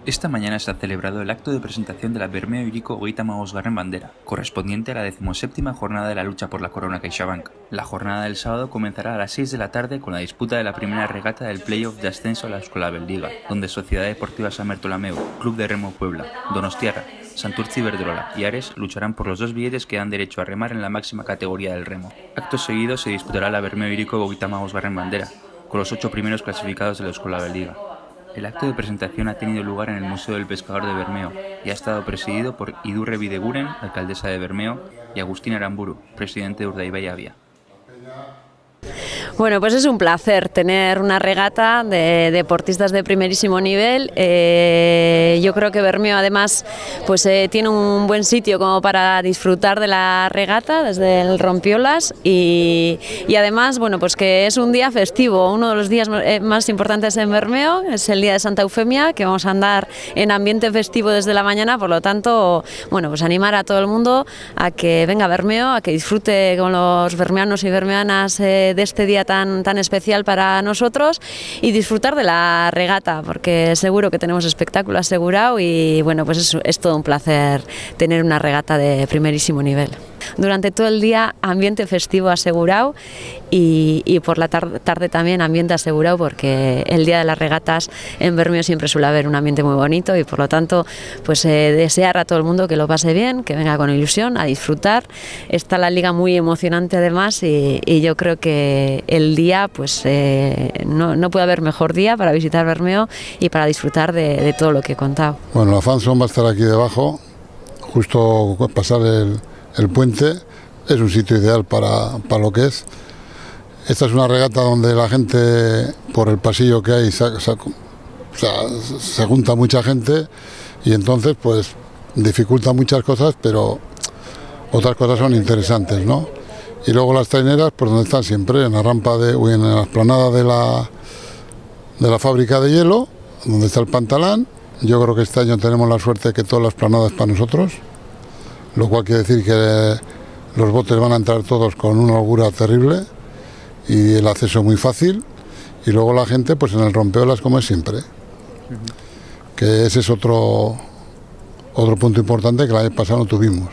Esta mañana se ha celebrado el acto de presentación de la Bermeo Hiriko Hogeita Hamabosgarren Bandera, correspondiente a la 17ª jornada de la lucha por la corona CaixaBank. La jornada del sábado comenzará a las 6 de la tarde con la disputa de la primera regata del playoff de ascenso a la Eskolabelliga, donde Sociedad Deportiva San Bertolomeu, Club de Remo Puebla, Donostiarra, Santurtzi Iberdrola y Ares lucharán por los dos billetes que dan derecho a remar en la máxima categoría del remo. Acto seguido se disputará la Bermeo Hiriko Hogeita Hamabosgarren Bandera, con los 8 primeros clasificados de la Eskolabelliga. El acto de presentación ha tenido lugar en el Museo del Pescador de Bermeo y ha estado presidido por Idurre Bideguren, alcaldesa de Bermeo, y Agustín Aramburu, presidente de Urdaibai Avia. Bueno, pues es un placer tener una regata de deportistas de primerísimo nivel. Yo creo que Bermeo además pues tiene un buen sitio como para disfrutar de la regata desde el Rompiolas y además bueno pues que es un día festivo, uno de los días más importantes en Bermeo, es el día de Santa Eufemia, que vamos a andar en ambiente festivo desde la mañana, por lo tanto bueno pues animar a todo el mundo a que venga a Bermeo, a que disfrute con los bermeanos y bermeanas de este día tan especial para nosotros y disfrutar de la regata, porque seguro que tenemos espectáculo asegurado y bueno, pues es todo un placer tener una regata de primerísimo nivel. Durante todo el día ambiente festivo asegurado y por la tarde también ambiente asegurado, porque el día de las regatas en Bermeo siempre suele haber un ambiente muy bonito y por lo tanto pues desear a todo el mundo que lo pase bien, que venga con ilusión a disfrutar. Está la liga muy emocionante además y yo creo que el día pues no puede haber mejor día para visitar Bermeo y para disfrutar de todo lo que he contado. Bueno, la fanzone va a estar aquí debajo, justo pasar el puente. Es un sitio ideal para lo que es. Esta es una regata donde la gente, por el pasillo que hay, se junta mucha gente y entonces pues dificulta muchas cosas, pero otras cosas son interesantes, ¿no? Y luego las traineras, pues donde están siempre, en la rampa en la explanada de la fábrica de hielo, donde está el Pantalán. Yo creo que este año tenemos la suerte de que todas las planadas para nosotros, lo cual quiere decir que los botes van a entrar todos con una holgura terrible y el acceso muy fácil, y luego la gente pues en el rompeolas como es siempre, que ese es otro punto importante que el año pasado no tuvimos.